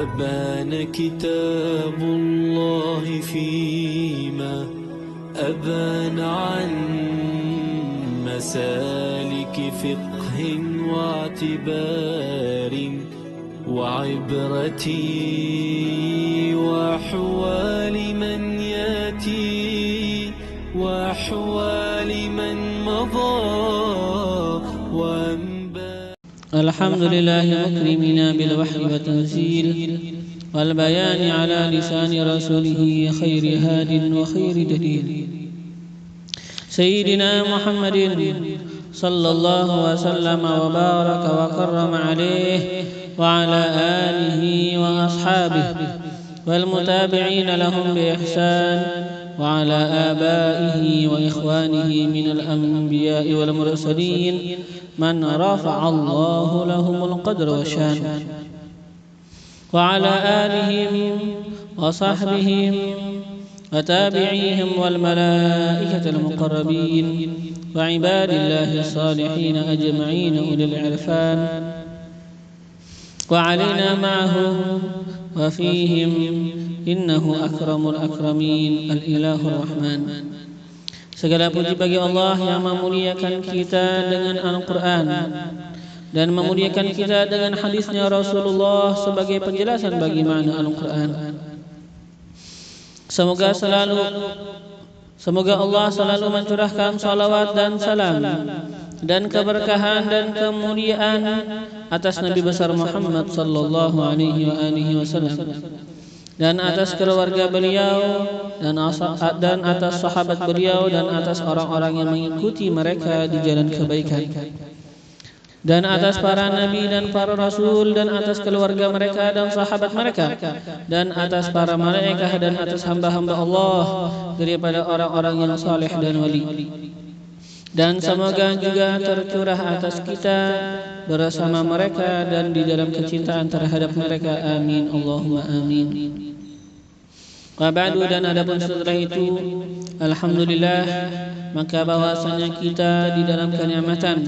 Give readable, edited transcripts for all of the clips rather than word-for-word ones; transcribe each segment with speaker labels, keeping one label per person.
Speaker 1: وبان كتاب الله فيما أبان عن مسالك فقه واعتبار وعبرة وأحوال من يأتي وأحوال من مضى
Speaker 2: الحمد لله مكرمنا بالوحي والتنزيل والبيان على لسان رسوله خير هاد وخير دليل سيدنا محمد صلى الله وسلم وبارك وكرم عليه وعلى آله وأصحابه والمتابعين لهم بإحسان وعلى آبائه وإخوانه من الأنبياء والمرسلين من رفع الله لهم القدر والشان وعلى آلهم وصحبهم وتابعيهم والملائكة المقربين وعباد الله الصالحين أجمعين أولي العرفان وعلينا معهم وفيهم إنه أكرم الأكرمين الإله الرحمن. Segala puji bagi Allah yang memuliakan kita dengan Al-Quran dan memuliakan kita dengan hadisnya Rasulullah sebagai penjelasan bagi makna Al-Quran. Semoga Allah selalu mencurahkan salawat dan salam dan keberkahan dan kemuliaan atas Nabi besar Muhammad sallallahu alaihi wasallam dan atas keluarga beliau dan atas sahabat beliau dan atas orang-orang yang mengikuti mereka di jalan kebaikan dan atas para nabi dan para rasul dan atas keluarga mereka dan sahabat mereka dan atas para malaikat dan atas hamba-hamba Allah daripada orang-orang yang saleh dan wali. Dan semoga juga tercurah atas kita bersama mereka dan di dalam kecintaan terhadap mereka. Amin Allahumma amin. Wa ba'du, dan adapun setelah itu, alhamdulillah, maka bahwasanya kita di dalam kenikmatan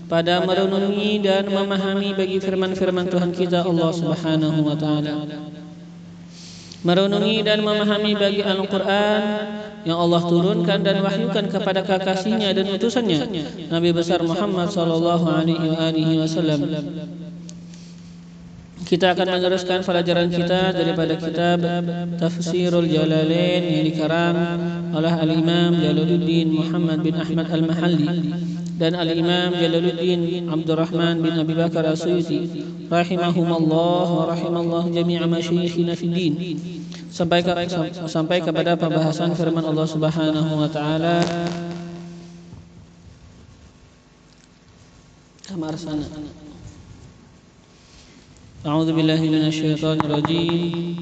Speaker 2: pada merenungi dan memahami bagi firman-firman Tuhan kita Allah Subhanahu wa taala. Merenungi dan memahami bagi Al-Quran yang Allah turunkan dan wahyukan kepada kekasihnya dan utusannya Nabi besar Muhammad sallallahu alaihi wasallam. Kita akan meneruskan pelajaran kita daripada kitab Tafsirul Jalalain yang dikarang oleh Al-Imam Jalaluddin Muhammad bin Ahmad Al-Mahalli dan Al-Imam Jalaluddin Abdurrahman bin Abi Bakar As-Suyuti rahimahumallah wa rahimallahu jami'a masyayikhina fid din, sampai kepada pembahasan firman Allah Subhanahu wa taala. Kamar sana. A'udzu billahi minasyaitonir rajim.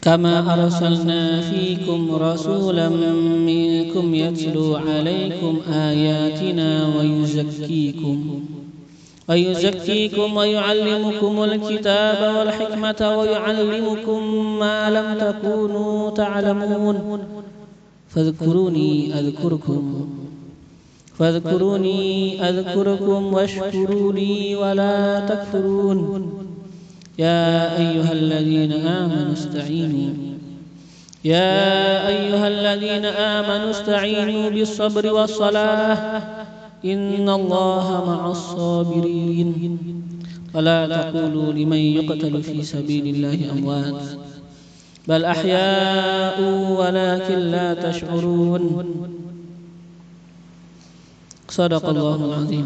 Speaker 2: Kama arsalna fiikum rasulan minkum yatlu 'alaikum ayatina wa yuzakkikum wa yu'allimukumul kitaba wal hikmata wa yu'allimukum ma lam takunu ta'lamun. Fadhkuruni أذكركم واشكروا لي ولا تكفرون. يا أيها الذين آمنوا استعينوا بالصبر والصلاة إن الله مع الصابرين. ولا تقولوا لمن يقتل في سبيل الله أموات بل أحياء ولكن لا تشعرون. Sadaqallahul azim.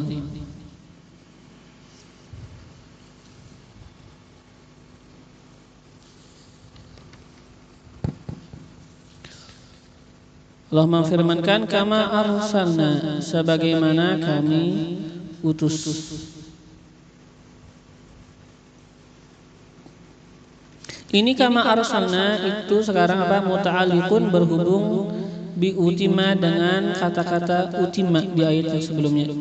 Speaker 2: Allah memfirmankan, kama arsalna, sebagaimana kami utus. Ini kama arsalna itu sekarang muta'alliqun, berhubung bi utima dengan kata-kata utima di ayat yang sebelumnya.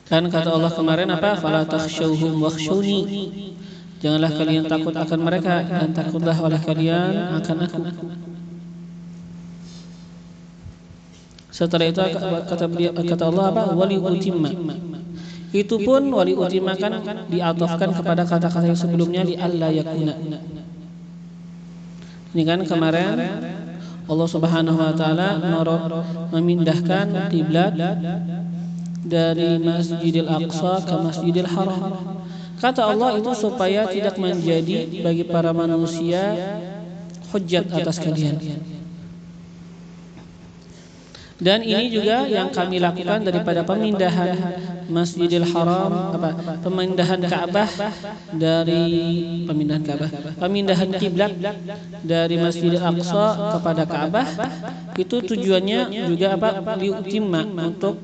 Speaker 2: Kan kata Allah kemarin fala takhshawhum wakhshawni, janganlah kalian takut akan mereka dan takutlah oleh kalian akan aku. Setelah itu kata Allah apa? Wali utimma. Itu pun wali utimma kan diatofkan kepada kata-kata yang sebelumnya li alla yakuna. Ini kan kemarin Allah Subhanahu wa taala memindahkan kiblat dari Masjidil Aqsa ke Masjidil Haram. Kata Allah itu supaya tidak menjadi bagi para manusia hujjat atas kalian. Dan ini juga yang kami lakukan daripada pemindahan Masjidil Haram, pemindahan Ka'bah pemindahan kiblat dari Masjidil Aqsa kepada Ka'bah, itu tujuannya juga liutimma, untuk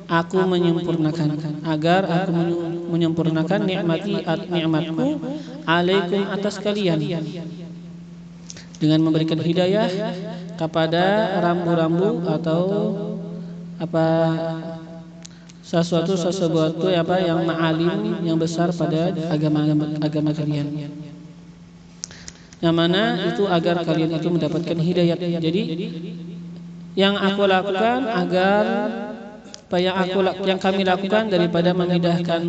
Speaker 2: aku menyempurnakan, agar aku menyempurnakan nikmatku alaikum atas kalian, dengan memberikan hidayah kepada rambu-rambu atau sesuatu yang ma'alim, yang besar pada agama kalian, yang mana itu agar kalian itu mendapatkan hidayah. Jadi yang aku lakukan yang kami lakukan daripada memindahkan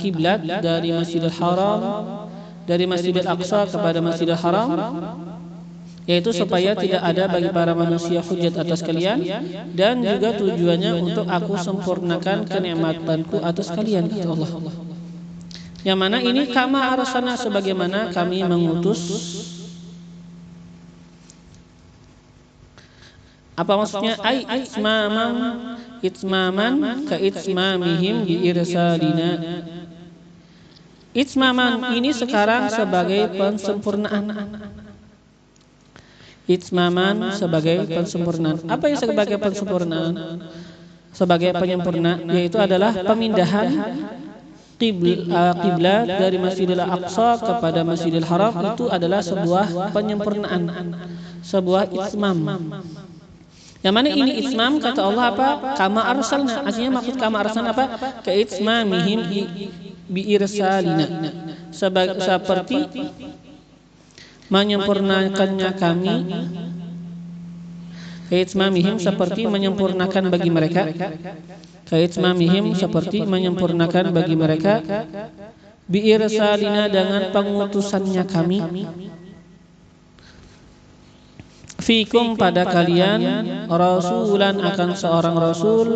Speaker 2: kiblat dari Masjidil Haram, dari Masjidil Aqsa kepada Masjidil Haram, yaitu supaya tidak ada bagi para manusia hujat atas kalian, dan juga tujuannya untuk aku sempurnakan kenikmatanku atas kalian, kata Allah. Yang mana ini kama arsalna, sebagaimana kami mengutus. Apa maksudnya? Ai itmaman ka itmamihim bi irsalina. Itmaman ini sekarang sebagai pensempurnaan. Itmaman sebagai pensempurnaan. Apa yang sebagai pensempurnaan? Sebagai penyempurna, yaitu adalah pemindahan kiblat dari Masjidil Aqsa kepada Masjidil Haram. Itu adalah sebuah penyempurnaan, sebuah itmam. Yang mana ini itmam, kata Allah apa? Kama arsalna. Artinya maksud kama arsalna apa? Ka itmamihim bi irsalina. Seperti menyempurnakannya kami, kaitmamihim seperti menyempurnakan bagi mereka, kaitmamihim seperti menyempurnakan bagi mereka, biirsalina dengan pengutusannya kami, fikum pada kalian, rasulan akan seorang rasul,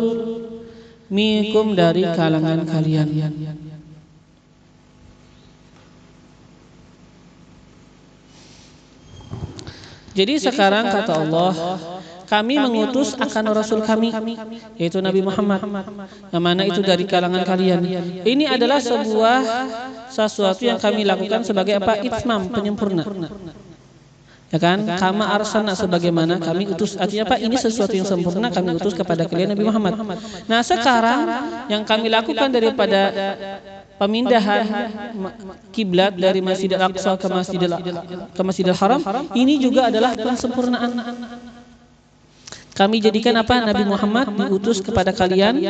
Speaker 2: mikum dari kalangan kalian. Jadi sekarang kata Allah, kami mengutus akan Rasul kami, yaitu Nabi Muhammad, yang mana itu dari kalangan kalian. Ini adalah sesuatu yang kami lakukan sebagai apa? Itmam, penyempurna. Ya kan? Kama arsalna, sebagaimana kami utus. Artinya apa? Ini sesuatu yang sempurna kami utus kepada kalian Nabi Muhammad. Nah sekarang yang kami lakukan daripada pemindahan kiblat dari Masjidil Aqsa ke Masjidil Haram, ini juga adalah pensempurnaan. Kami jadikan apa? Nabi Muhammad diutus kepada kalian,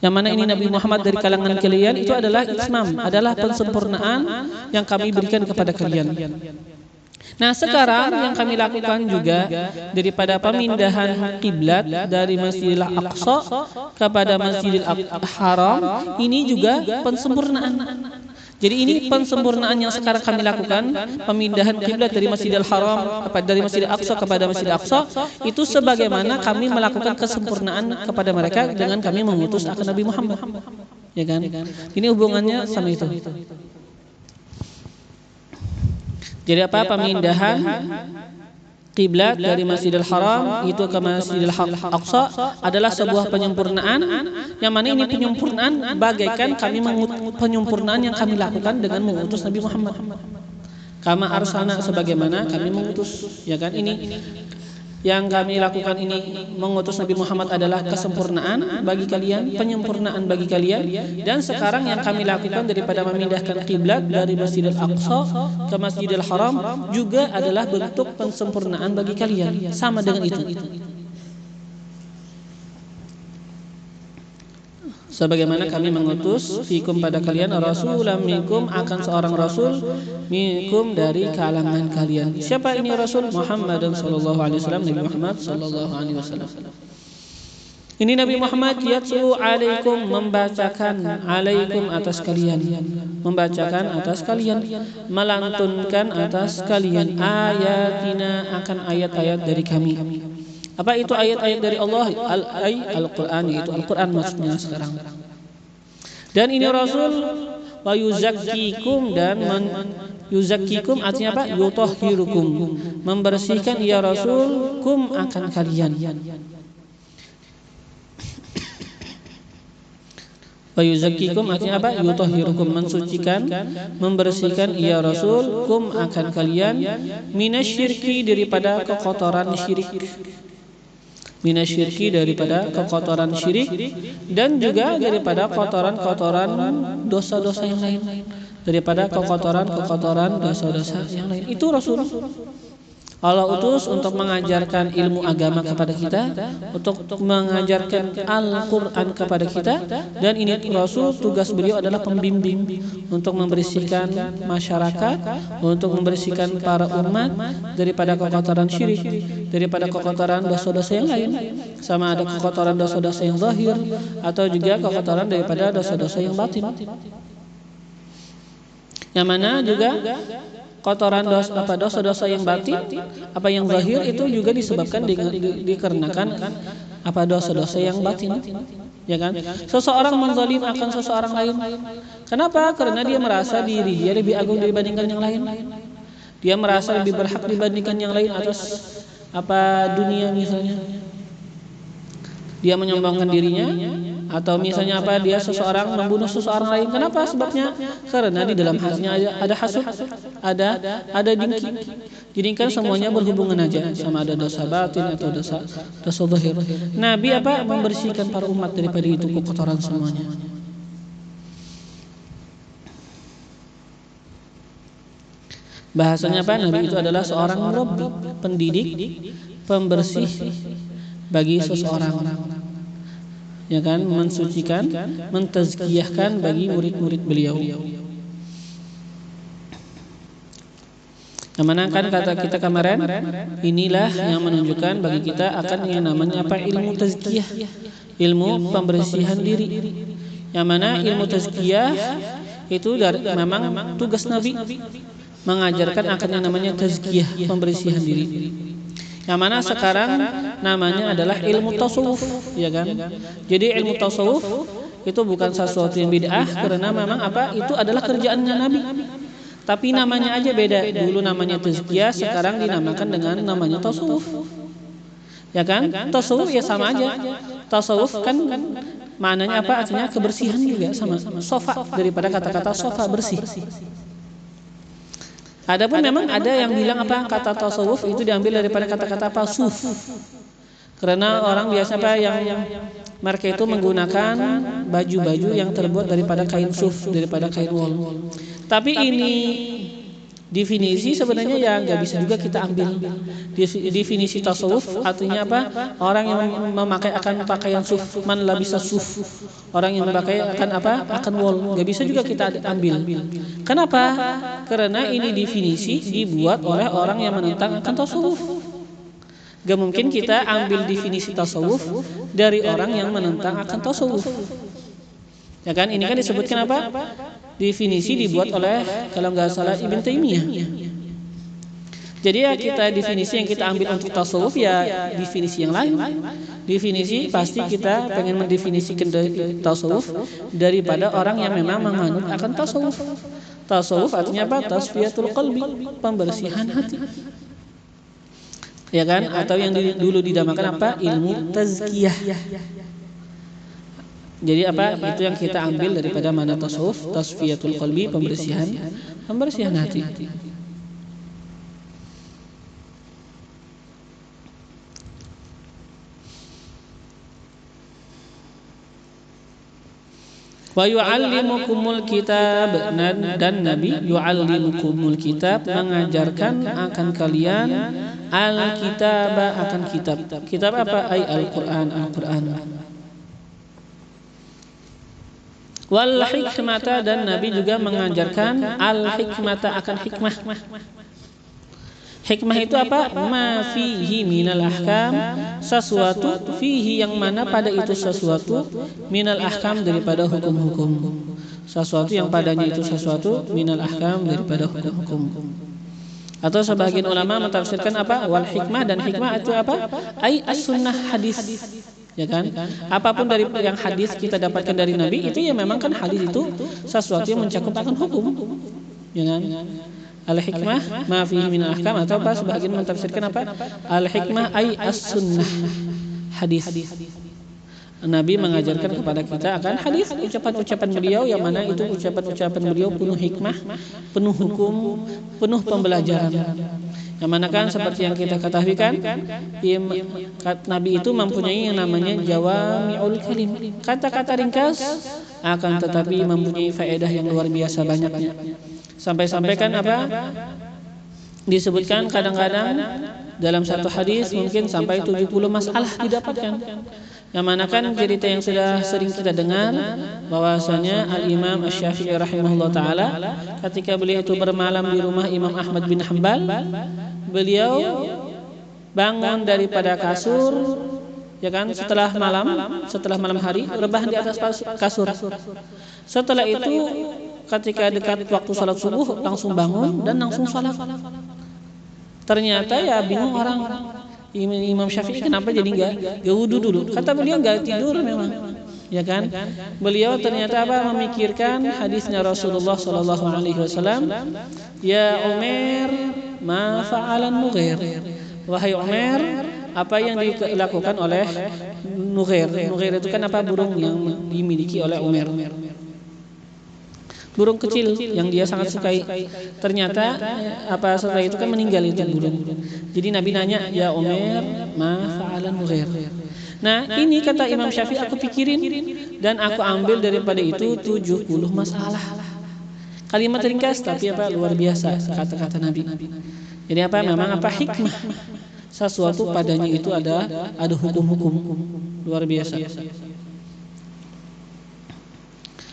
Speaker 2: yang mana ini Nabi Muhammad dari kalangan kalian, itu adalah itmam, adalah pensempurnaan yang kami berikan kepada kalian. Nah sekarang yang kami lakukan juga daripada pemindahan kiblat dari Masjidil Aqsa kepada Masjidil Haram, ini juga pensempurnaan. Jadi ini pensempurnaan yang sekarang kami lakukan, pemindahan kiblat dari Masjidil Haram dari Masjidil Aqsa kepada Masjidil Aqsa, itu sebagaimana kami melakukan kesempurnaan kepada mereka dengan kami mengutus akan Nabi Muhammad. Ya kan? Ini hubungannya sama itu. Jadi apa? Pemindahan kiblat dari Masjidil Haram itu ke Masjidil Aqsa adalah sebuah penyempurnaan, yang mana ini penyempurnaan bagaikan penyempurnaan yang kami lakukan dengan mengutus Nabi Muhammad. Kama arsalna, sebagaimana kami mengutus, ya kan? Ini yang kami lakukan, ini mengutus Nabi Muhammad adalah kesempurnaan bagi kalian, penyempurnaan bagi kalian. Dan sekarang yang kami lakukan daripada memindahkan kiblat dari Masjidil Aqsa ke Masjidil Haram juga adalah bentuk pensempurnaan bagi kalian, sama dengan itu. sebagaimana kami mengutus fikum pada kalian rasulam minkum, akan seorang rasul minkum dari kalangan kalian. Siapa ini rasul? Muhammad sallallahu alaihi wasallam, Nabi Muhammad sallallahu alaihi wasallam. Ini Nabi Muhammad yatlu alaikum, membacakan alaikum atas kalian, membacakan atas kalian, melantunkan atas kalian ayatina, akan ayat-ayat dari kami. Apa itu ayat-ayat dari Allah? Al-Quran, yaitu Al-Quran maksudnya sekarang. Dan ini Rasul wa yuzakkikum, dan yuzakkikum artinya apa? Yutahhirukum, membersihkan ya Rasul kum, akan kalian. Wa yuzakkikum artinya apa? Yutahhirukum, mensucikan, membersihkan ya Rasul kum, akan kalian, minasyirki, daripada kekotoran syirik, minasyirki, daripada kekotoran syirik, dan juga daripada kotoran-kotoran dosa-dosa yang lain, daripada kekotoran dosa-dosa yang lain. Itu Rasul Allah utus untuk mengajarkan ilmu agama kepada kita, untuk mengajarkan Al-Quran kepada kita. Dan ini Rasul, tugas beliau adalah pembimbing untuk membersihkan masyarakat, untuk membersihkan para umat daripada kekotoran syirik, daripada kekotoran dosa-dosa yang lain, sama ada kekotoran dosa-dosa yang zahir atau juga kekotoran daripada dosa-dosa yang batin. Yang mana juga kotoran dosa-dosa yang batin, apa yang zahir itu juga disebabkan dikarenakan apa dosa-dosa yang batin, ya kan? Seseorang menzalim akan seseorang lain. Kenapa? Karena dia merasa diri dia lebih agung dibandingkan yang lain. Dia merasa lebih berhak dibandingkan yang lain atas apa dunia misalnya. Dia menyombongkan dirinya, atau misalnya apa, dia seseorang membunuh seseorang lain. Kenapa? Sebabnya karena di dalam hatinya ada hasud, ada dengki. Jadi kan semuanya berhubungan aja, sama ada dosa batin atau dosa zahir. Nabi apa? Membersihkan para umat daripada itu kekotoran semuanya. Bahasanya apa? Nabi itu adalah seorang murabbi, pendidik, pembersih bagi seseorang, ya kan, mensucikan, mentazkiyahkan bagi murid-murid beliau. Yang mana kan kata kita kemarin, inilah yang menunjukkan bagi kita akan yang namanya apa? Ilmu tazkiyah, ilmu pembersihan diri. Yang mana ilmu tazkiyah itu memang tugas Nabi, mengajarkan akan yang namanya tazkiyah, pembersihan diri. Yang mana sekarang namanya adalah ilmu tasawuf, ya kan? Jadi ilmu tasawuf itu bukan sesuatu yang bid'ah, karena memang apa? Itu adalah kerjaannya Nabi. Tapi namanya aja beda. Dulu namanya tazkiyah, sekarang dinamakan dengan namanya tasawuf. Ya kan? Tasawuf ya sama aja. Tasawuf kan maknanya apa? Artinya kebersihan juga, sama sofa, daripada kata-kata sofa, bersih. Adapun memang ada yang bilang apa, kata tasawuf itu diambil daripada kata-kata apa? Suf. Karena orang biasa apa yang mereka itu menggunakan baju-baju yang terbuat daripada kain suf, daripada kain wol. Tapi ini definisi sebenarnya ya nggak bisa juga kita ambil. Definisi tasawuf artinya apa? Orang yang memakai akan pakaian suf, man labisa suf. Orang yang memakai akan apa? Akan wol. Nggak bisa juga kita ambil. Kenapa? Karena ini definisi dibuat oleh orang yang menentang akan tasawuf. Gak mungkin kita ambil definisi tasawuf dari orang yang menentang akan tasawuf. Ya kan? Ini kan disebutkan apa? Definisi dibuat oleh, kalau nggak salah, Ibn Taimiyah. Jadi ya kita definisi yang kita ambil untuk tasawuf ya definisi yang lain. Definisi pasti kita pengen mendefinisikan tasawuf daripada orang yang memang menganut akan tasawuf. Tasawuf artinya apa? Tasfiyatul qalbi, pembersihan hati. Ya kan? Atau yang dulu dinamakan apa? Ilmu tazkiyah. Jadi apa? Itu yang kita ambil daripada mana tasawuf, tasfiyatul qalbi, pembersihan hati. Wa yu'allimukumul kitab, dan Nabi yu'allimukumul kitab, mengajarkan akan kalian al-kitab, akan kitab. Kitab apa? Ay Al-Quran. Wal hikmata, dan Nabi juga mengajarkan al hikmata, akan hikmah. Hikmah itu apa? Ma fihi minal ahkam, sesuatu fihi yang mana pada itu sesuatu, minal ahkam daripada hukum-hukum. Sesuatu yang padanya itu sesuatu, minal ahkam daripada hukum-hukum. Atau sebagian ulama mentafsirkan apa? Wal hikmah, dan hikmah itu apa? Ai as-sunnah, hadis. Ya kan? Apapun dari yang hadis kita dapatkan dari Nabi itu ya memang kan hadis itu sesuatu yang mencakup akan hukum. Ya kan? Al-hikmah ma fihi min al-ahkam, atau apa sebagian mentafsirkan apa? Al-hikmah ai as-sunnah, hadis. Nabi mengajarkan kepada kita akan hadis, ucapan-ucapan beliau yang mana itu ucapan-ucapan beliau penuh hikmah, penuh hukum, penuh pembelajaran. Yang mana kan seperti yang kita ketahui kan, Nabi itu mempunyai yang namanya jawami'ul kalim, kata-kata ringkas akan tetapi mempunyai faedah yang luar biasa banyaknya. Sampai-sampai kan apa? Disebutkan kadang-kadang dalam satu hadis mungkin sampai 70 masalah didapatkan. Yang mana kan cerita yang sudah sering kita dengar bahwasanya Al-Imam Asy-Syafi'i rahimahullah taala ketika beliau itu bermalam di rumah Imam Ahmad bin Hanbal, beliau bangun daripada kasur, ya kan, setelah malam hari rebahan di atas kasur. Setelah itu ketika dekat waktu salat subuh langsung bangun dan langsung salat. Ternyata ya bingung orang, Imam Syafi'i kenapa jadi enggak wudu dulu? Kata beliau enggak tidur memang. Ya kan? Beliau ternyata apa? Memikirkan hadisnya Rasulullah sallallahu alaihi wasallam, ya Umar, ma fa'alan Nughir. Wahai Umar, apa yang dilakukan oleh Nughir? Nughir itu kan apa? Burung yang dimiliki oleh Umar. Burung kecil yang dia sangat sukai. Ternyata apa setelah itu kan meninggal itu burung. Jadi Nabi nanya, ya Umar, ma fa'alan Nughir. Nah, ini kata Imam Syafi'i aku pikirin dan aku ambil daripada itu 70 masalah. Kalimat ringkas tapi apa luar biasa kata-kata Nabi. Jadi apa? Memang apa hikmah. Sesuatu padanya itu ada hukum-hukum luar biasa.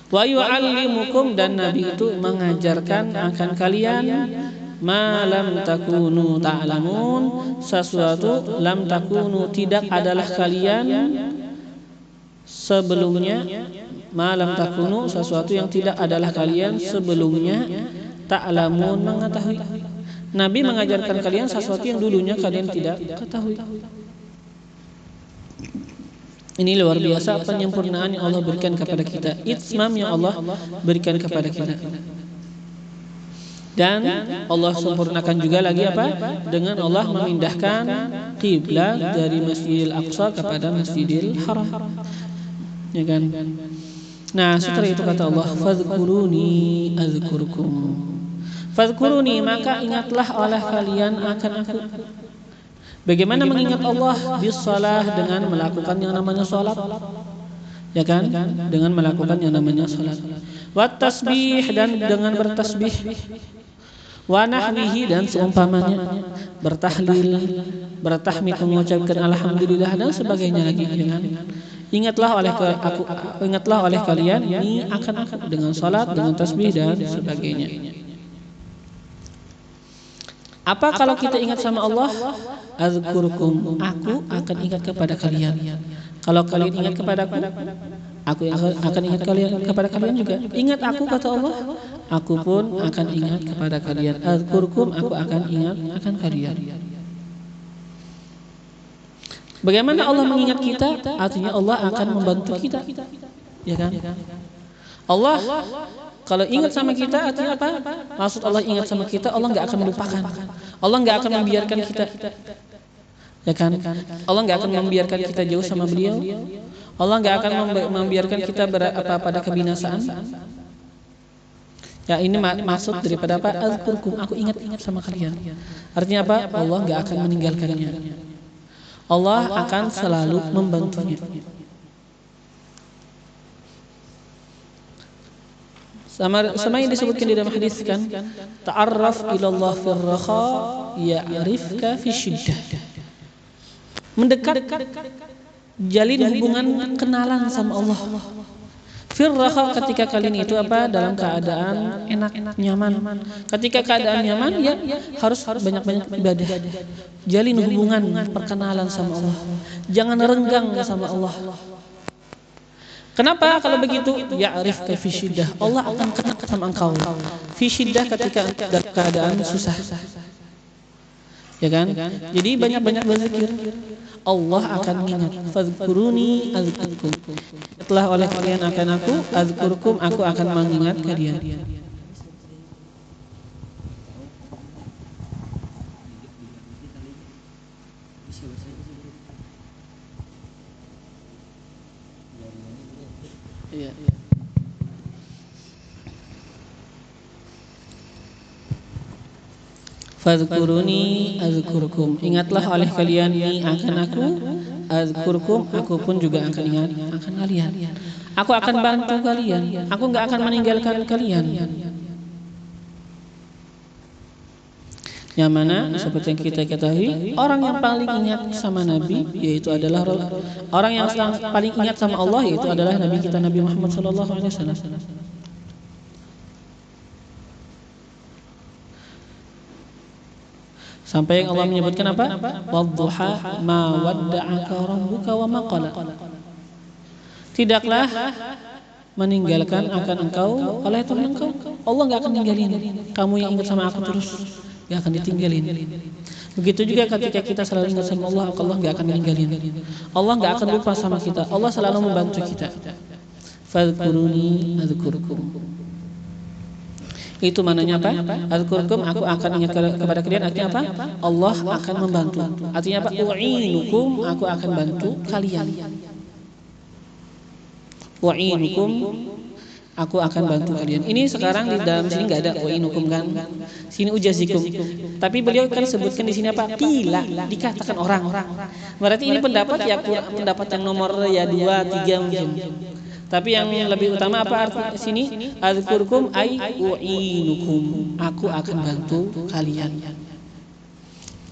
Speaker 2: Wa yu'allimukum, dan Nabi itu mengajarkan akan kalian ma lam takunu ta'lamun, sesuatu lam takunu tidak adalah kalian sebelumnya, ma lam takunu sesuatu yang tidak adalah kalian sebelumnya, ta'lamun mengetahui. Nabi mengajarkan kalian sesuatu yang dulunya kalian tidak ketahui. Ini luar biasa penyempurnaan yang Allah berikan kepada kita, itmam yang Allah berikan kepada kita. Dan Allah sempurnakan juga lagi apa? Dengan Allah memindahkan kiblat dari Masjidil Aqsa kepada Masjidil Haram. Ya kan? Nah, setelah itu kata Allah, fadhkuruni adzkurkum. Fadhkuruni, maka ingatlah oleh kalian akan aku. Bagaimana mengingat Allah? Bisalah, dengan melakukan yang namanya salat. Ya kan? Dengan melakukan yang namanya salat. Wat tasbih, dan dengan bertasbih. Wa nahwihi, dan seumpamanya. Bertahlil, bertahmid, mengucapkan alhamdulillah dan sebagainya lagi. Ya kan? Ingatlah oleh kalian ini akan aku dengan salat, dengan tasbih dan sebagainya. Apa kalau kita ingat sama Allah? Azkurkum, aku akan ingat kepada kalian. Kalau kalian ingat kepadaku, aku akan ingat kepada kalian juga. Ingat aku, kata Allah, aku pun akan ingat kepada kalian. Azkurkum, aku akan ingat akan kalian. Bagaimana Allah mengingat kita? Artinya Allah akan membantu kita. Ya kan? Allah kalau ingat sama kita artinya apa? Maksud Allah ingat sama kita, Allah enggak akan melupakan. Allah enggak akan membiarkan kita. Ya kan? Allah enggak akan membiarkan kita jauh sama beliau. Allah enggak akan membiarkan kita pada kebinasaan. Ya, ini maksud daripada apa? Azkurkum, aku ingat sama kalian. Artinya apa? Allah enggak akan meninggalkannya. Allah akan selalu membantunya. Sama yang disebutkan di dalam hadis kan, ta'arraf ilallah fir raha ya'rifka fi syiddah. Mendekat, jalin hubungan kenalan sama Allah. Firraha ketika kalian itu apa? Dalam keadaan enak, nyaman. Ketika keadaan nyaman ya harus banyak-banyak ibadah. Jalin hubungan, perkenalan sama Allah. Jangan renggang sama Allah. Kenapa kalau begitu? Ya'rifka fi syiddah. Allah akan kenal sama engkau. Fi syiddah ketika dalam keadaan susah. Ya kan? Jadi banyak-banyak berzikir. Allah akan ingat. Fadhkuruni azkurkum. Setelah oleh kalian akan aku azkurkum, aku akan mengingat kalian. Iya. Fadhkuruni azkurkum. Ingatlah oleh kalian ini akan aku azkurkum, aku pun juga akan ingat akan kalian. Aku akan bantu kalian. Aku enggak akan meninggalkan kalian. Yang mana seperti yang kita ketahui, orang yang paling ingat sama Nabi yaitu adalah orang yang paling ingat sama Allah yaitu adalah Nabi kita Nabi Muhammad sallallahu alaihi wasallam. Sampai yang Allah menyebutkan apa? Wadduha ma wadda'aka rabbuka wa ma qala. Tidaklah meninggalkan akan engkau oleh Tuhan engkau. Allah enggak akan ninggalin. Kamu yang ingat sama aku terus, enggak akan ditinggalin. Begitu juga ketika kita selalu ingat sama Allah, Allah enggak akan meninggalin. Allah enggak akan lupa sama kita. Allah selalu membantu kita. Fadhkuruni adzkurkum. Itu maknanya apa? Adzkurkum, aku akan ingat kepada kalian. Artinya apa? Allah akan membantu. Artinya apa? U'inukum, aku akan bantu kalian. U'inukum, aku akan bantu kalian. Ini sekarang di dalam sini enggak ada u'inukum kan? Sini ujazikum. Tapi beliau kan sebutkan di sini apa? Qila, dikatakan orang. Berarti ini pendapat ya pendapat yang nomor ya 2, 3 mungkin. Tapi yang lebih utama apa arti sini? Adzkurkum ay u'inukum. Aku akan bantu kalian.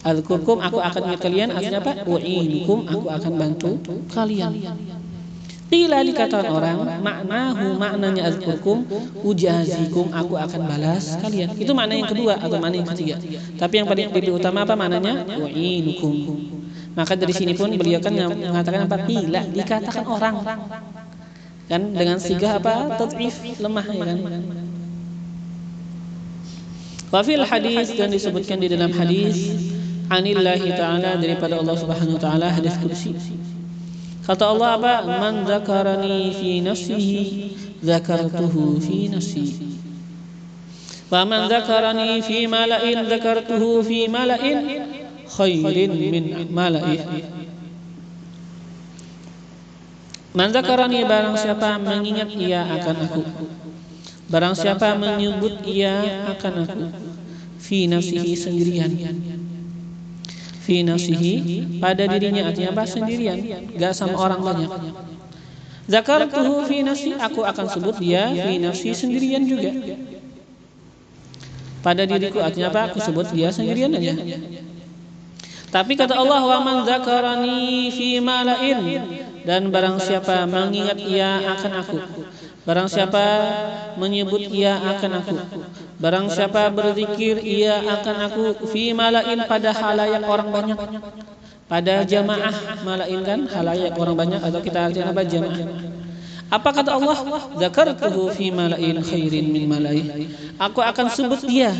Speaker 2: Adzkurkum, aku akan ingat kalian. Artinya apa? U'inukum, aku akan bantu kalian. Qila, dikatakan orang, maknanya adzkurkum ujazikum, aku akan balas kalian. Itu makna yang kedua atau makna yang ketiga. Tapi yang paling lebih utama apa maknanya? U'inukum. Maka dari sini pun beliau kan mengatakan apa? Qila, dikatakan orang. Kan dengan sigah apa? Tad'if, lemah ya kan. Wa fil hadis, dan disebutkan di dalam hadis anillahi ta'ala, daripada Allah Subhanahu wa taala, hadis qudsi. Kata Allah apa? Man dzakarani fi nafsihi dzakartuhu fi nafsi. Wa man dzakarani fi mala'in dzakartuhu fi mala'in khairin min mala'i. Man dzakarani, barang siapa mengingat ia akan aku. Barang siapa menyebut ia akan aku. Fi nafsihi, sendirian. Fi nafsihi, pada dirinya, artinya apa? Sendirian, enggak sama orang banyak. Zakartuhu fi nafsi, aku akan sebut dia fi nafsi, sendirian juga. Pada diriku, artinya apa? Aku sebut dia sendirian aja. Tapi kata Allah, wa man dzakarani fi mala'in, dan barang siapa mengingat ia akan aku. Barang siapa menyebut ia akan aku. Barang siapa berzikir ia akan aku. Fi mala'in, pada halayak orang banyak. Pada jamaah, mala'in kan halayak orang banyak, atau kita artikan apa? Jamaah. Apa kata Allah? Dzakartuhu fi mala'in khairin min mala'i. Aku akan sebut dia.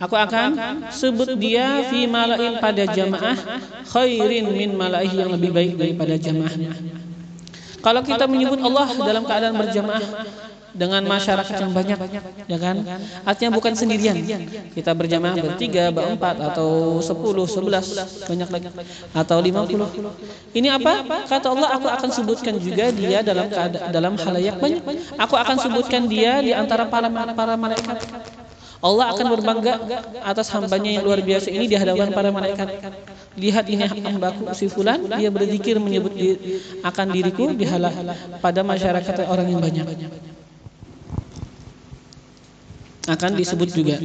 Speaker 2: Aku akan sebut dia fi mala'in, pada jamaah khairin min mala'i, yang lebih baik daripada jamaahnya. Kalau kita menyebut Allah dalam keadaan berjamaah dengan masyarakat yang banyak, ya kan? Artinya bukan sendirian. Kita berjamaah bertiga, berempat, atau 10, 11, banyak lagi, atau 50. Ini apa? Kata Allah, aku akan sebutkan juga dia dalam halayak banyak. Aku akan sebutkan dia di antara para malaikat. Allah akan berbangga atas hambanya yang luar biasa ini di hadapan para malaikat. Lihat ini hambaku si fulan, dia berzikir menyebut akan diriku di pada masyarakat orang yang banyak. Akan disebut juga.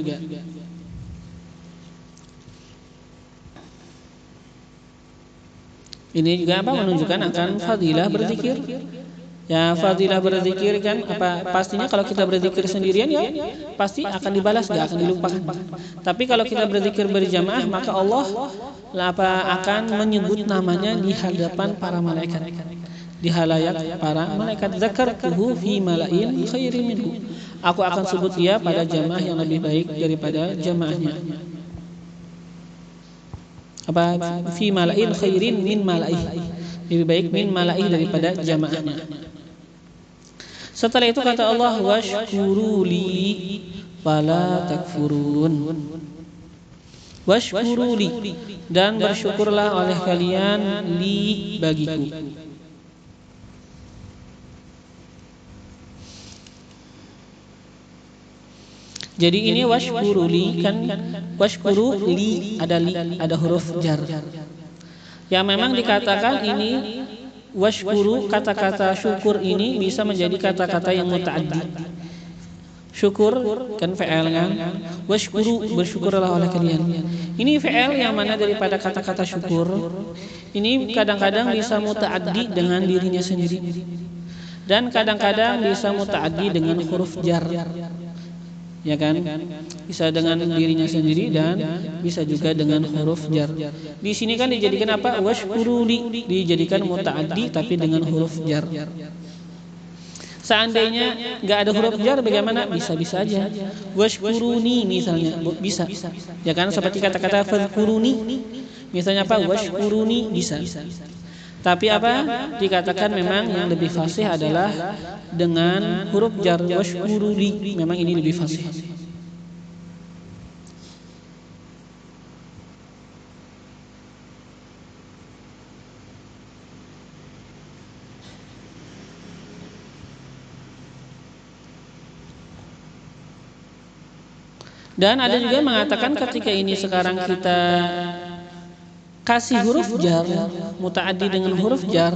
Speaker 2: Ini juga apa? Menunjukkan akan fadilah berzikir. Ya, fadilah berzikir kan pastinya kalau kita berzikir sendirian ya pasti akan dibalas, gak akan dilupakan. Tapi kalau kita berzikir berjamaah maka Allah akan menyebut namanya di hadapan para malaikat, di halayak para malaikat. Zakartuhu fi mala'in khairin minhu. Aku akan sebut dia pada jamaah yang lebih baik daripada jamaahnya. Fi mala'in khairin min mala'i. Lebih baik min mala'i daripada jamaahnya. Setelah itu kata Allah, washkuruli wala takfurun. Washkuruli, dan bersyukurlah oleh kalian li bagiku. Jadi ini washkuruli kan, washkuru li ada huruf jar. Yang memang dikatakan ini washkuru, kata-kata syukur ini bisa menjadi kata-kata yang muta'addi. Syukur kan fi'il kan, washkuru bersyukurlah oleh kalian. Ini fi'il yang mana daripada kata-kata syukur. Ini kadang-kadang bisa muta'addi dengan dirinya sendiri, dan kadang-kadang bisa muta'addi dengan huruf jar. Ya kan, bisa dengan dirinya sendiri dan bisa juga dengan huruf jar. Di sini kan dijadikan apa? Washkuruli, dijadikan muta'addi tapi dengan huruf jar. Seandainya nggak ada huruf jar bagaimana? Bisa-bisa aja. Washkuruni misalnya bisa. Ya kan, seperti kata-kata fadhkuruni. Misalnya apa? Washkuruni bisa. Tapi apa? Dikatakan memang yang lebih fasih adalah dengan huruf jar, washkuruli. Memang ini lebih fasih. Dan ada juga mengatakan ketika ini sekarang kita kasih huruf jar, muta'addi dengan huruf jar,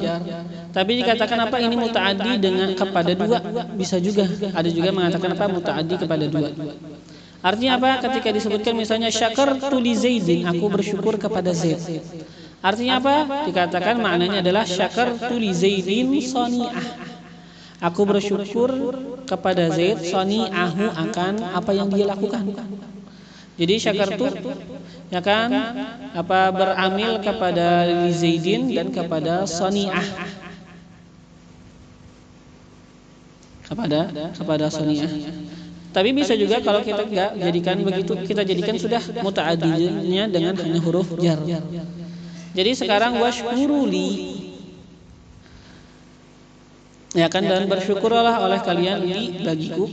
Speaker 2: tapi dikatakan apa? Ini muta'addi dengan kepada dua, bisa juga. Ada juga mengatakan apa? Muta'addi kepada dua. Artinya apa? Ketika disebutkan misalnya syakartu li Zaidin, aku bersyukur kepada Zaid. Artinya apa? Dikatakan maknanya adalah syakartu li Zaidin sani'ah. Aku bersyukur kepada Zaid sani'ahu, akan apa yang dia lakukan. Jadi syakartu ya kan beramil kepada li Zaidin dan kepada sani'ah, kepada sani'ah. Tapi bisa juga kalau kita enggak jadikan begitu, kita jadikan sudah muta'addinya dengan hanya huruf jar. Jadi sekarang washkuruli, ya kan, dan bersyukurlah oleh kalian li bagiku.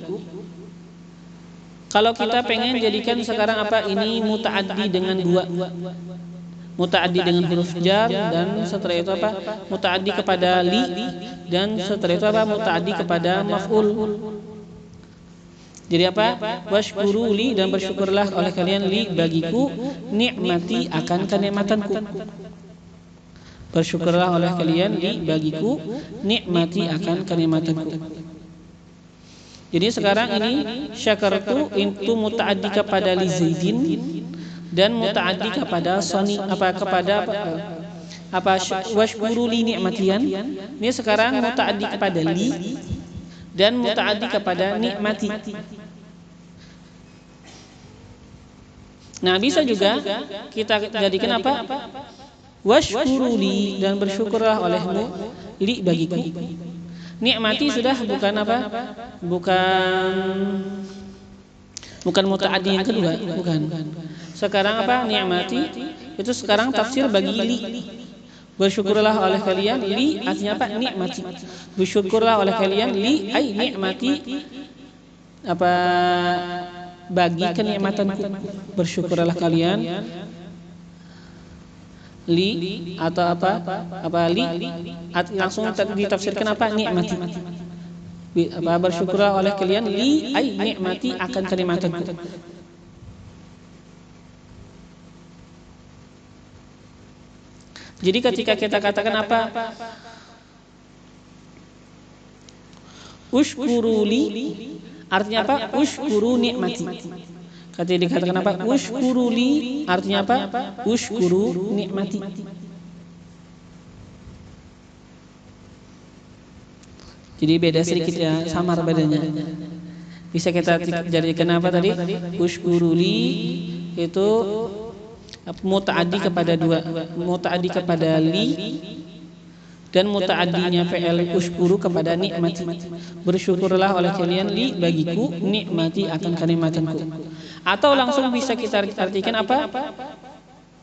Speaker 2: Kalau kita pengen jadikan sekarang apa? Ini muta'addi dengan dua, muta'addi dengan huruf jar, dan setelah itu apa? Muta'addi kepada li, dan setelah itu apa? Muta'addi kepada maf'ul. Jadi apa? Washkuru li, dan bersyukurlah oleh kalian li bagiku, nikmati akan kenikmatanku. Bersyukurlah oleh kalian li bagiku, nikmati akan kenikmatanku. Jadi sekarang ini syakartu itu muta'addi kepada li Zaidin dan muta'addi kepada washkuru li nikmatian. Ini sekarang muta'addi kepada li dan muta'addi kepada nikmati. Nah, bisa juga kita jadikan apa? Washkuru li, dan bersyukurlah olehmu li bagiku. Nikmati sudah bukan apa? Bukan muta'addi yang kedua, bukan. Sekarang apa? Nikmati itu sekarang tafsir bagi li. Bersyukurlah oleh kalian li, artinya apa? Nikmati. Bersyukurlah oleh kalian li ai nikmati apa? Bagi kenikmatanku. Bersyukurlah kalian li atau apa li langsung ditafsirkan apa? Nikmati. Bersyukurlah oleh kalian li ai nikmati akan kenikmatanku. Jadi ketika kita katakan apa? Ushkuru li, artinya apa? Ushkuru nikmati. Ketika dikatakan apa? Ushkuru li, artinya apa? Ushkuru nikmati. Jadi beda sedikit ya, samar bedanya. Bisa kita jadikan apa tadi? Ushkuruli itu mutaaddi kepada dua, mutaaddi kepada li dan mutaaddinya fi'il ushkuru kepada nikmati. Bersyukurlah oleh kalian li bagiku, nikmati akan kenikmatanku. Atau langsung bisa kita artikan apa?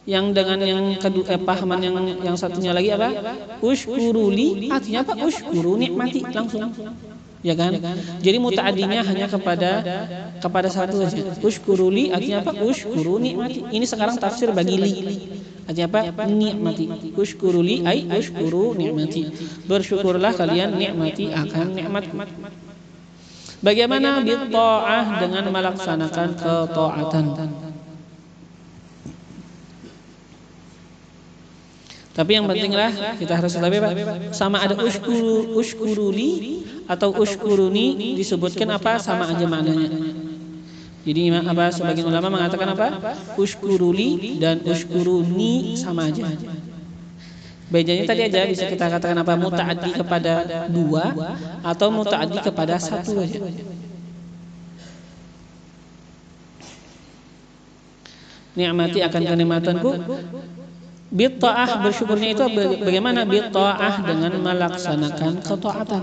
Speaker 2: Yang dengan yang kedua pahaman yang satunya lagi apa? Ushkuruli artinya apa? Ushkuru nikmati langsung. Ya kan? Jadi mutaaddinya hanya kepada satu saja. Ushkuruli artinya apa? Ushkuru nikmati. Ini sekarang tafsir bagi li. Artinya apa? Nikmati. Ushkuruli ai ushkuru nikmati. Bersyukurlah kalian nikmati akan nikmat. Bagaimana bitta'ah dengan melaksanakan ketaatan? Tapi yang pentinglah kita harus tahu Pak, sama ada ushkuruli atau ushkuruni disebutkan apa sama aja maknanya. Jadi apa sebagian ulama mengatakan apa? Ushkuruli dan ushkuruni sama aja. Bedanya tadi aja bisa kita katakan apa? Mutaaddi kepada dua atau mutaaddi kepada satu aja. Nikmati akan kenikmatanku. Bitta'ah bersyukurnya itu bagaimana? Bitta'ah dengan melaksanakan ketaatan.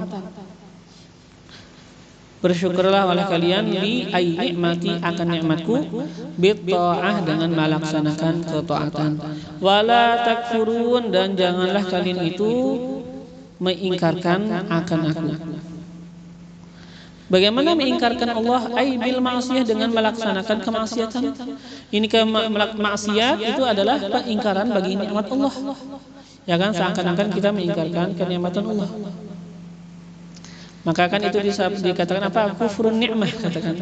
Speaker 2: Bersyukurlah oleh kalian li ai nikmati akan nikmatku, bitta'ah dengan melaksanakan ketaatan. Wala takfurun dan janganlah kalian itu mengingkarkan akan aku. Bagaimana mengingkarkan Allah? Ai bil ma'siyah dengan melaksanakan kemaksiatan. Ini maksiat itu adalah pengingkaran bagi nikmat Allah. Ya kan, seakan-akan kita mengingkarkan kenikmatan Allah. Maka kan itu dikatakan apa? Kufrun ni'mah katakan.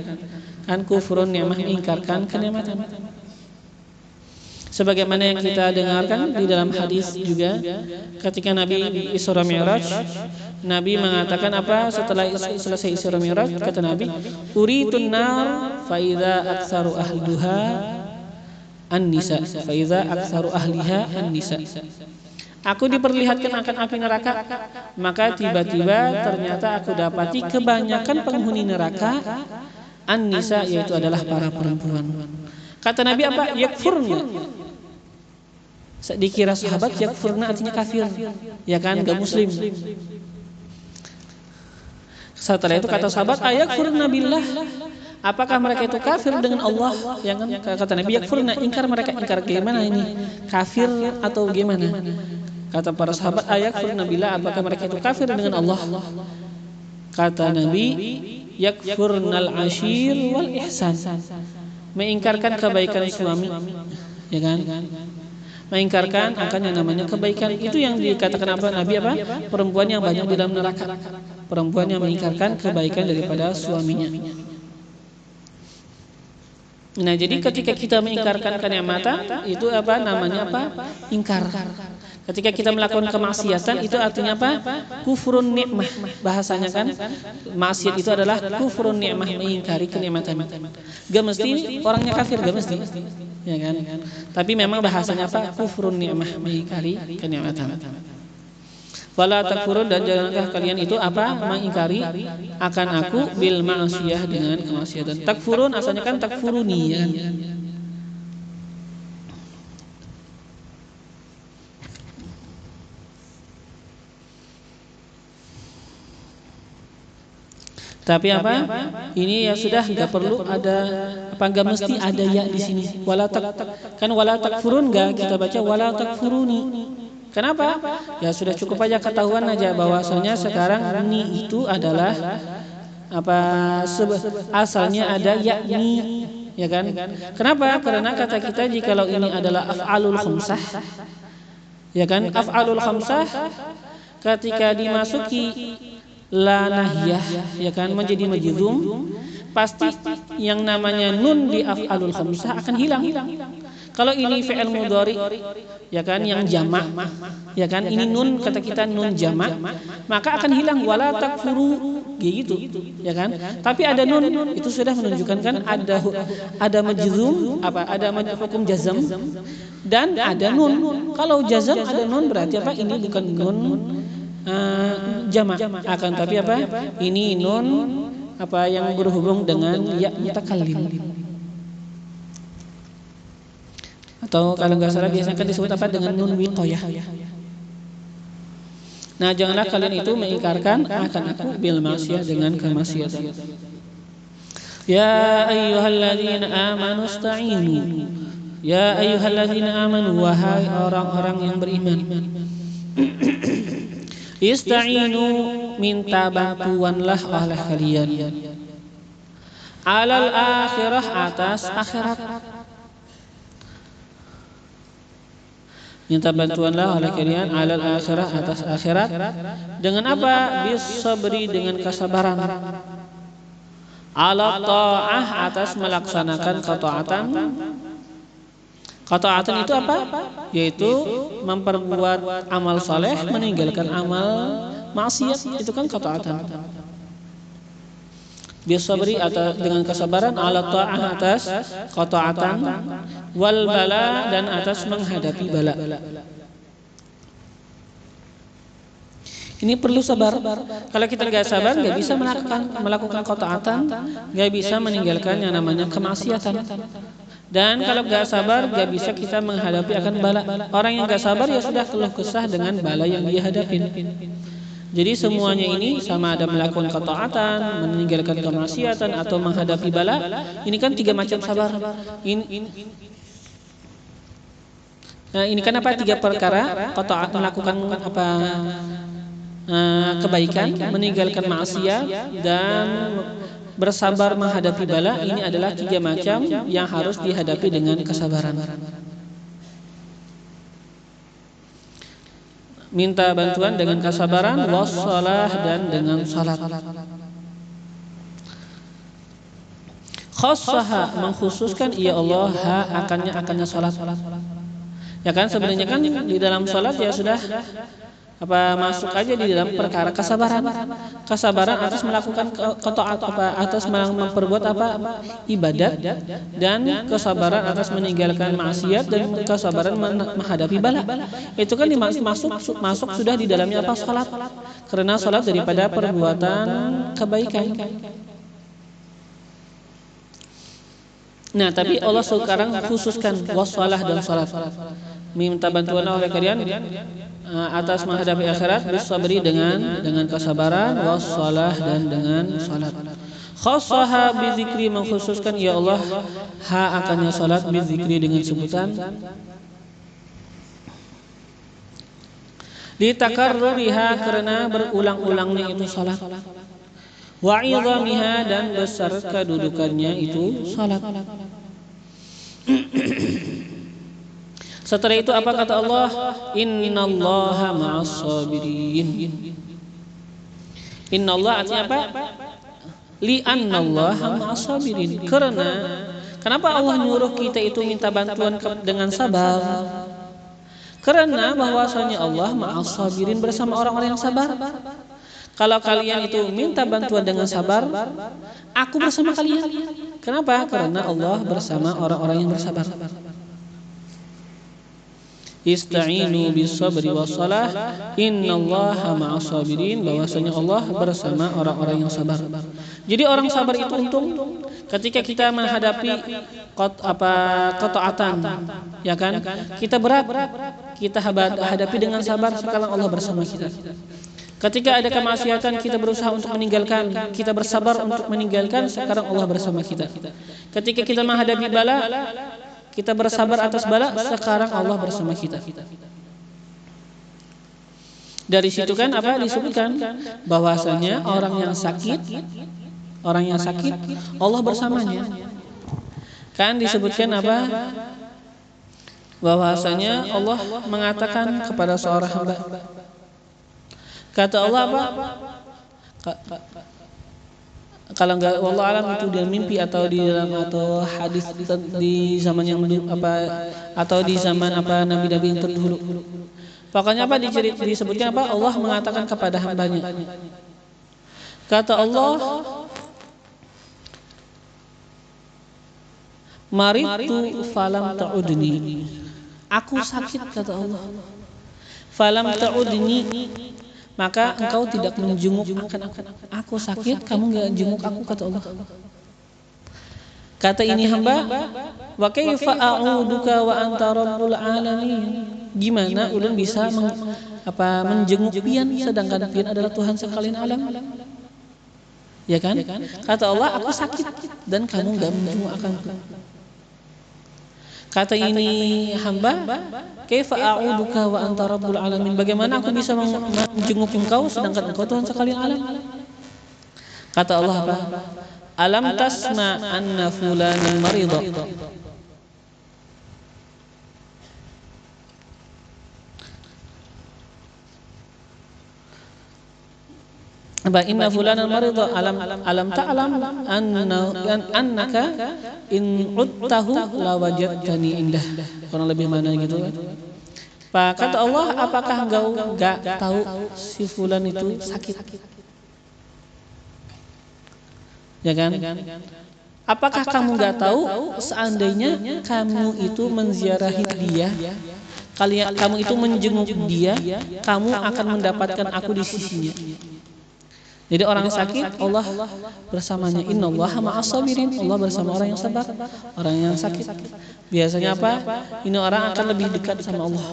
Speaker 2: Kan kufrun ni'mah mengingkarkan kenikmatan. Sebagaimana yang kita dengarkan di dalam hadis juga ketika Nabi Isra Mi'raj, Nabi mengatakan apa setelah selesai Isra Mi'raj, kata Nabi, uritun nar fa idza aktsaru ahliha an-nisa fa idza aktsaru ahliha an-nisa. Aku diperlihatkan akan api neraka, maka tiba-tiba ternyata aku dapati kebanyakan penghuni neraka an-nisa, yaitu adalah para perempuan. Kata Nabi apa? Yakfurna. Dikira sahabat yakfurna artinya kafir, ya kan, enggak muslim. Setelah itu kata sahabat ayakfurna billah. Apakah mereka itu kafir dengan Allah? Yang kan kata Nabi yakfurna, ingkar mereka. Ingkar gimana ini? Kafir atau gimana? Kata para sahabat ayakfurna billah, apakah mereka itu kafir dengan Allah? Kata Nabi yakfurnal ashir wal ihsan. Mengingkarkan kebaikan suami, ya kan? Mengingkarkan akan yang namanya kebaikan. Itu yang dikatakan apa Nabi apa? Perempuan yang banyak di dalam neraka. Perempuan yang mengingkarkan kebaikan daripada suaminya. Nah, jadi ketika kita mengingkarkan kenikmatan, itu apa namanya apa? Ingkar. Ketika kita melakukan kemaksiatan, itu artinya apa? Kufrun nikmah. Bahasanya kan, maksiat itu adalah kufrun nikmah, mengingkari kenikmatan. Gak mesti orangnya kafir, gak mesti. Ya kan? Tapi memang bahasanya apa? Kufrun nikmah, mengingkari kenikmatan. Wala takfurun dan janganlah kalian itu apa? Mengingkari akan aku bil ma'siyah dengan kemaksiatan. Takfurun asalnya kan takfuruni, ya kan? Tapi apa? Ini ya sudah, nggak perlu ada apa, nggak mesti ada ya di sini. Wala takfurun nggak kita baca wala takfuruni. Kenapa? Ya sudah cukup aja ketahuan aja bahwasanya sekarang ni itu adalah apa? Asalnya ada yakni, ya kan? Kenapa? Karena kata kita jikalau ini adalah af'alul khamsah, ya kan? Af'alul khamsah ketika dimasuki la nahiyah, ya kan, menjadi majzum, pasti yang namanya nun di af'alul khamsah akan hilang. Kalau ini fi'il mudhari, ya kan, yang jamak, ya kan, ini nun kata kita nun jamak, maka akan hilang wala takfuru gitu, ya kan. Tapi ada nun, itu sudah menunjukkan kan ada majzum, apa, ada hukum jazm dan ada nun. Kalau jazm ada nun berarti apa? Ini bukan nun jamak, akan tapi apa? Ini nun apa yang berhubung dengan ya mutakallim. Atau kalau nggak salah biasanya kan disebut apa dengan nun wiqayah. Nah, janganlah kalian itu mengikarkan akan aku bil maksiyah dengan kemaksiatan. Ya ayyuhalladzina amanu ista'inu. Ya ayyuhalladzina amanu, wahai orang-orang yang beriman. Ista'inu, minta bantuanlah oleh kalian. Alal akhirah, atas akhirat. Minta bantuanlah oleh kalian alal akhirah, atas akhirat. Dengan apa? Bisabri, dengan kesabaran. Ala ta'ah, atas melaksanakan ketaatan. Ketaatan itu apa? Yaitu memperbuat amal saleh, meninggalkan amal maksiat. Itu kan ketaatan. Bisabri, atau dengan kesabaran, ala ta'ah, atas ketaatan, wal bala, dan atas menghadapi bala. Ini perlu sabar. Kalau kita nggak sabar, nggak bisa melakukan ketaatan, nggak bisa meninggalkan yang namanya kemaksiatan. Dan kalau nggak sabar, nggak bisa kita menghadapi akan bala. Orang yang nggak sabar ya sudah keluh kesah dengan bala yang dia hadapin. Jadi semuanya ini sama ada melakukan ketaatan, meninggalkan kemaksiatan, atau menghadapi bala. Ini kan 3 macam sabar. Nah, ini kan apa? 3 perkara: ketaat, melakukan apa? Kebaikan, meninggalkan maksiat, dan bersabar menghadapi bala. Ini adalah 3 macam yang harus dihadapi dengan kesabaran. Minta bantuan dengan kesabaran, wassalah, dan dengan salat. Khassaha, mengkhususkan ya Allah akannya salat. Ya kan, sebenarnya kan di dalam salat ya sudah apa masuk aja di dalam perkara kesabaran. Kesabaran atas melakukan ketaatan, atas memperbuat apa ibadat, dan kesabaran atas meninggalkan maksiat, dan kesabaran menghadapi bala. Itu kan masuk sudah di dalamnya apa? Salat. Karena salat daripada perbuatan kebaikan. Nah, tapi Allah sekarang khususkan wassalah dan salat. Minta bantuan oleh kalian atas menghadapi akhirat, bisabri, dengan kesabaran, wassalah, dan dengan salat. Khassaha bizikri, mengkhususkan ya Allah akannya salat, bizikri, dengan sebutan. Litakarruriha, karena berulang-ulangnya itu salat. Wa idhamiha, dan besar kedudukannya itu salat. Setelah itu apa kata Allah? Innallaha ma'as sabirin. Innallah artinya apa? Li'annallaha ma'as sabirin. Kenapa Allah nyuruh kita itu minta bantuan dengan sabar? Karena bahwasanya Allah ma'as sabirin, bersama orang-orang yang sabar. Kalau kalian itu minta bantuan dengan sabar, aku bersama kalian. Kenapa? Karena Allah bersama orang-orang yang bersabar. Ista'inu bis-sabri was-salah, innallaha ma'as sabirin, bahwasanya Allah bersama orang-orang yang sabar. Jadi orang sabar itu untung ketika kita menghadapi ketaatan, ya kan? Kita berat, kita hadapi dengan sabar, sekarang Allah bersama kita. Ketika ada kemaksiatan, kita berusaha untuk meninggalkan, kita bersabar untuk meninggalkan, sekarang Allah bersama kita. Ketika kita menghadapi bala, kita bersabar atas bala, sekarang Allah bersama kita. Dari situ kan apa disebutkan bahwasanya orang yang sakit Allah bersamanya. Kan disebutkan apa? Bahwasanya Allah mengatakan kepada seorang hamba. Kata Allah apa? Kalau enggak wallahu alam itu dia mimpi atau di dalam atau hadis di zaman yang apa atau di zaman apa nabi-nabi yang terdahulu. Pokoknya apa disebutkan apa? Allah mengatakan kepada hambanya. Kata Allah, maritu falam ta'udni. Aku sakit kata Allah. Falam ta'udni, maka engkau tidak menjenguk akan aku. Aku sakit, kamu enggak jenguk aku, kata Allah. Kata ini hamba, wa kaifa a'uduka wa anta rabbul alamin. Gimana ulun bisa menjenguk pian sedangkan pian adalah Tuhan sekalian alam? Ya kan? Kata Allah, aku sakit dan kamu enggak menjenguk akanku. Kata ini hamba, kaifa a'uduka wa anta rabbul alamin. Bagaimana aku bisa menjenguk engkau sedangkan engkau Tuhan sekalian alam? Kata Allah apa? Alam tasma anna fulanan marida. Apa inna fulanan marida alam ta'lam annaka in uttahu la wajadtani indah. Kurang lebih mana gitu kan. Pak kata Allah, apakah engkau enggak tahu si fulan itu sakit? Ya kan? Apakah kamu enggak tahu seandainya kamu itu menziarahi dia, kamu itu menjenguk dia, kamu akan mendapatkan aku di sisinya. Jadi orang sakit Allah bersamanya. Innallaha ma'as sabirin. Allah bersama orang yang sabar, orang yang sakit. Biasanya apa? Ini orang akan lebih dekat sama Allah.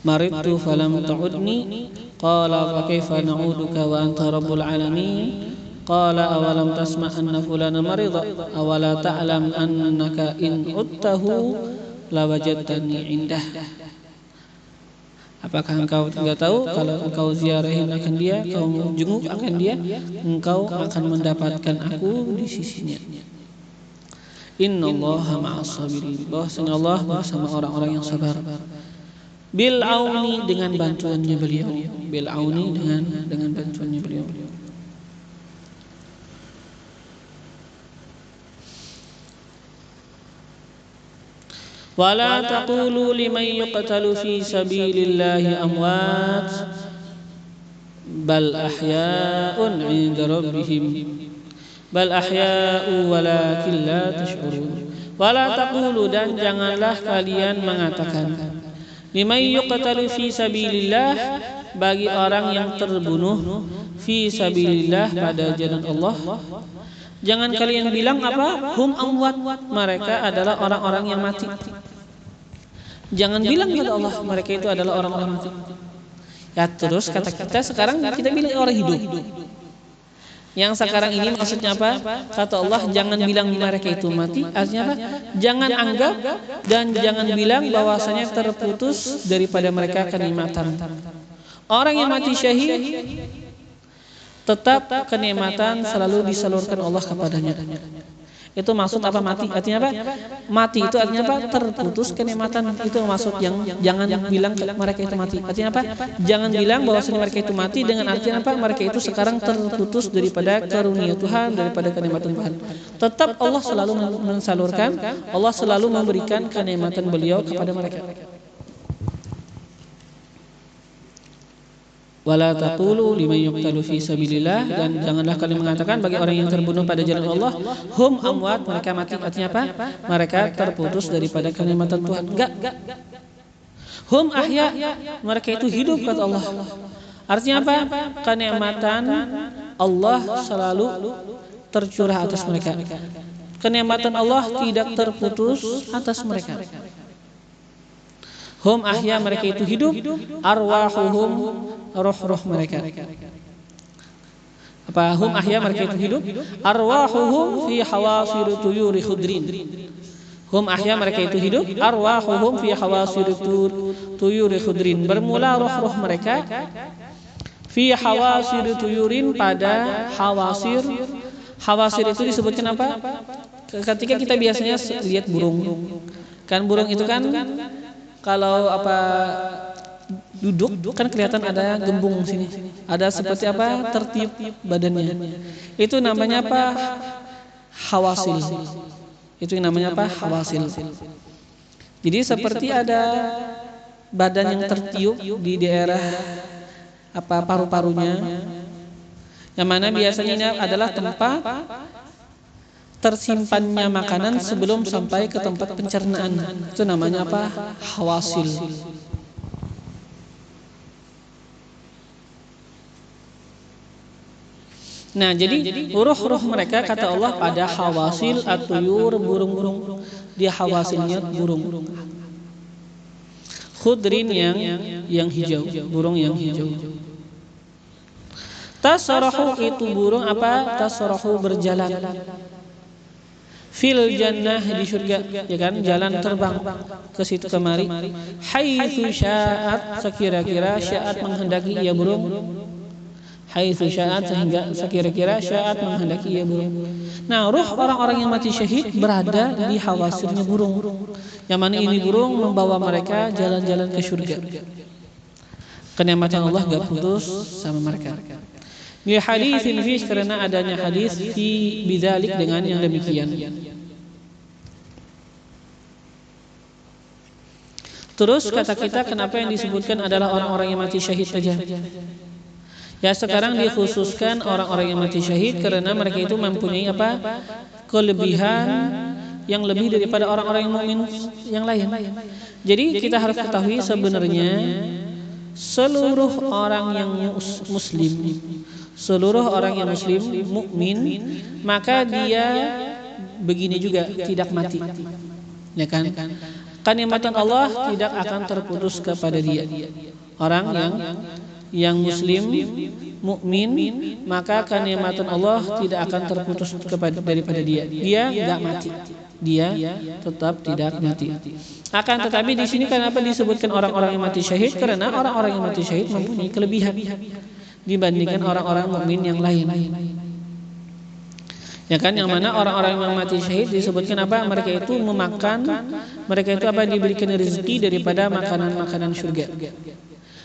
Speaker 2: Maridtu falam ta'udni qala fa kaifa na'uduka wa anta rabbul alamin qala awalam tasma' anna fulana marida awala ta'lam annaka in uttahu la wajadtani indah. Apakah engkau tidak tahu kalau engkau ziarahin akan dia, kau jenguk akan dia, engkau akan mendapatkan aku di sisinya. Innallaha ma'as sabirin. Bahwasanya Allah bersama orang-orang yang sabar. Bil auni dengan bantuannya beliau. Bil auni dengan bantuannya beliau. Wala taqulu liman yuqtalu fi sabilillahi amwat bal ahya'un 'inda rabbihim bal ahya'u walakin la tash'urun. Wala taqulu, dan janganlah kalian mengatakan liman yuqtalu fi sabilillah, bagi orang yang terbunuh fi sabilillah pada jalan Allah. Jangan kalian bilang apa? Hum amwat, mereka adalah orang-orang yang mati. Jangan bilang kepada Allah mereka itu adalah orang-orang mati. Ya terus kata kita sekarang kita bilang orang hidup. Yang sekarang ini maksudnya apa? Kata Allah, jangan bilang mereka itu mati. Artinya apa? Jangan anggap dan jangan bilang bahwasanya terputus daripada mereka kenikmatan. Orang yang mati syahid tetap kenikmatan selalu disalurkan Allah kepadanya. Itu maksud apa mati? Artinya apa? Mati itu artinya apa? Terputus kenikmatan. Itu maksud yang jangan bilang mereka itu mati. Artinya apa? Jangan bilang bahwasanya mereka itu mati dengan artinya apa? Mereka itu sekarang terputus daripada karunia Tuhan, daripada kenikmatan Tuhan. Tetap Allah selalu mensalurkan, Allah selalu memberikan kenikmatan beliau kepada mereka. Wala taqulu liman yuqtalu fi sabilillah, dan janganlah kalian mengatakan bagi orang yang terbunuh pada jalan Allah, hum amwat, mereka mati. Artinya apa? Mereka terputus daripada kenikmatan Tuhan. Enggak. Hum ahya, mereka itu hidup kata Allah. Artinya apa? Kenikmatan Allah selalu tercurah atas mereka. Kenikmatan Allah tidak terputus atas mereka. Hum ahya, mereka itu hidup, arwahuhum, roh-roh mereka. Apa hum ahya, mereka itu hidup, arwahuhum fi hawasir tuyuri khudrin. Hum ahya, mereka itu hidup, arwahuhum fi hawasir tuyuri khudrin. Bermula roh-roh mereka fi hawasir tuyurin, pada hawasir. Hawasir itu disebutkan apa? Ketika kita biasanya lihat burung. Kan burung itu kan kalau apa duduk kan kelihatan ada gembung sini, ada seperti apa tertiup badannya. Itu namanya apa? Hawasil. Itu yang namanya apa? Hawasil. Jadi seperti ada badan yang tertiup di daerah apa paru-parunya. Yang mana biasanya ini adalah tempat tersimpannya makanan sebelum sampai ke tempat pencernaan. Itu namanya apa? Hawasil. Nah, jadi ruh-ruh mereka kata Allah pada hawasil at-tuyur, burung-burung. Dia hawasilnya burung. Khudrin yang hijau, burung yang hijau. Tasarahu itu burung apa? Tasarahu berjalan. Fil jannah di surga, ya kan? Jalan terbang ke situ kemari. Haitsu sya'at, sekira-kira sya'at menghendaki ia burung. Haitsu sya'at, sehingga sekira-kira sya'at menghendaki ia burung. Nah, ruh orang-orang yang mati syahid berada di hawasilnya burung. Yang mana ini burung membawa mereka jalan-jalan ke surga. Kenikmatan Allah gak putus sama mereka. Di hadis ini karena adanya hadis fi bidzalik dengan yang demikian. Terus kata kita kenapa yang disebutkan adalah orang-orang yang mati syahid saja? Ya sekarang dikhususkan orang-orang yang mati syahid karena mereka itu mempunyai apa? Kelebihan yang lebih daripada orang-orang yang mukmin yang lain. Jadi kita harus ketahui sebenarnya seluruh orang yang muslim, seluruh orang yang muslim mukmin, maka dia begini juga tidak mati. Ya kan? Kenikmatan Allah tidak akan terputus kepada dia. Orang yang muslim mukmin, maka kenikmatan Allah tidak akan terputus daripada dia. Dia enggak mati. Dia tetap tidak mati. Akan tetapi di sini kenapa disebutkan orang-orang yang mati syahid? Karena orang-orang yang mati syahid mempunyai kelebihan dibandingkan orang-orang mukmin yang lain. Ya kan, yang mana orang-orang yang mati syahid disebutkan apa? Mereka itu memakan, mereka itu apa? Diberikan rezeki daripada makanan-makanan surga.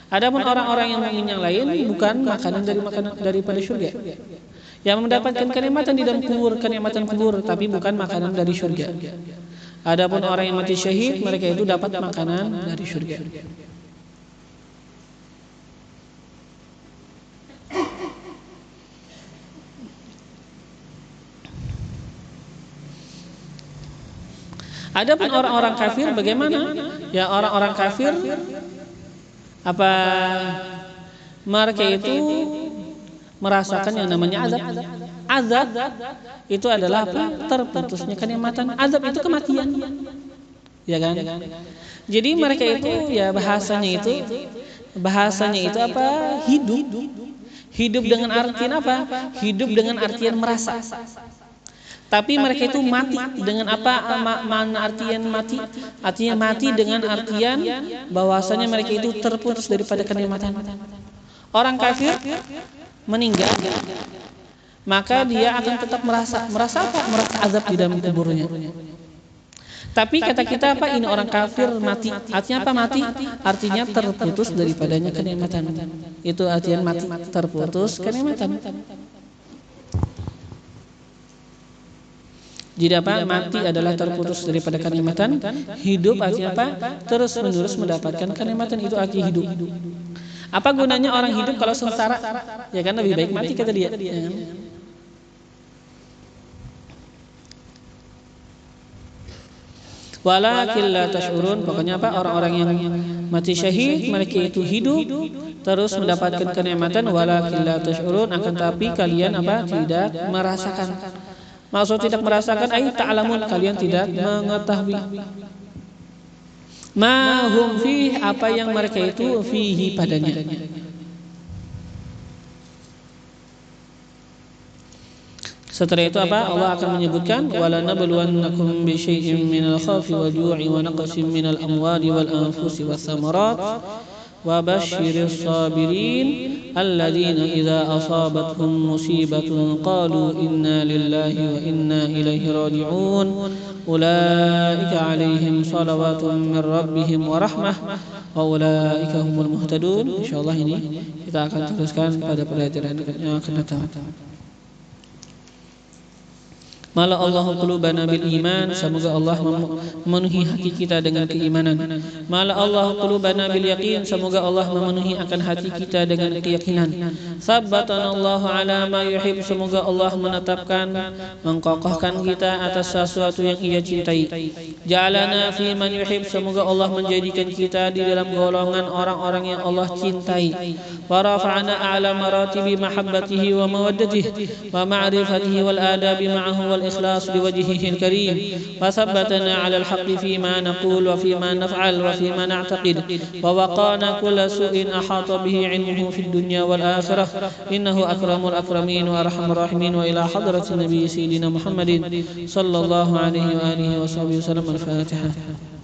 Speaker 2: Adapun orang-orang yang mukmin yang lain bukan makanan daripada surga. Yang mendapatkan kenikmatan di dalam kubur, kenikmatan kubur, tapi bukan makanan dari surga. Adapun orang yang mati syahid, mereka itu dapat makanan dari surga. Adapun orang-orang kafir bagaimana? Ya orang-orang kafir apa mereka itu merasakan yang namanya azab. Azab itu adalah apa? Terputusnya kenikmatan. Azab itu kematian. Ya kan? Jadi mereka itu ya bahasanya itu apa? Hidup. Hidup dengan artian apa? Hidup dengan artian merasa. Tapi mereka itu mati dengan apa? Mana artian mati? Artinya mati dengan artian bahwasanya mereka itu terputus daripada kenikmatan. Orang kafir meninggal, maka dia akan tetap merasa apa? Merasa azab di dalam kuburnya. Tapi kata kita apa? Ini orang kafir mati. Artinya apa mati? Artinya terputus daripadanya kenikmatan. Itu artian mati, terputus kenikmatan. Jadi apa? Mati adalah terputus daripada kenikmatan. Hidup artinya apa? Terus menerus mendapatkan kenikmatan. Itu arti hidup. Apa gunanya orang hidup kalau sengsara? Ya kan lebih baik mati kata dia. Ya. Walakin la tash'urun, pokoknya apa? Orang-orang yang mati syahid mereka itu hidup terus mendapatkan kenikmatan. Walakin la tash'urun, akan tapi kalian apa? Tidak merasakan. Maksud tidak merasakan ay ta'lamun, kalian tidak mengetahui. Ma hum fi, apa yang mereka itu fihi padanya. Setelah itu apa? Allah akan menyebutkan wala nabluwannakum bi syai'in minal khawfi wal ju'i wa naqsin minal amwali wal anfusi was samarat wa basyiris sabirin alladzina idza asabatkum musibatun qalu inna lillahi wa inna ilaihi raji'un ulaika 'alaihim salawatun min rabbihim wa rahmah wa ulaika humul muhtadun. Insyaallah ini kita akan teruskan pada pelajaran yang akan datang. Mala Allahu qulubana bil iman, semoga Allah memenuhi hati kita dengan keimanan. Mala Allahu qulubana bil yaqin, semoga Allah memenuhi akan hati kita dengan keyakinan. Sabbatana Allah ala ma yuhib, semoga Allah menetapkan, mengkokohkan kita atas sesuatu yang Ia cintai. Ja'alana fi man yuhib, semoga Allah menjadikan kita di dalam golongan orang-orang yang Allah cintai. Wa rafa'ana a'la maratibi mahabbatihi wa mawaddatihi wa ma'rifatihi wal adabi ma'ahu wal ikhlas liwajhihi al-karim. Wa thabbatana 'ala al-haqqi fima naqul wa fima naf'al wa fima na'taqid. Wa waqana kulla su'in ahata bihi 'ilmuhu fid dunya wal akhirah. Innahu akramul akramin wa arhamur rahimin. Wa ila hadratin nabiy sayyidina Muhammadin sallallahu alaihi wa alihi wa sahbihi wasallam. Al-Fatihah.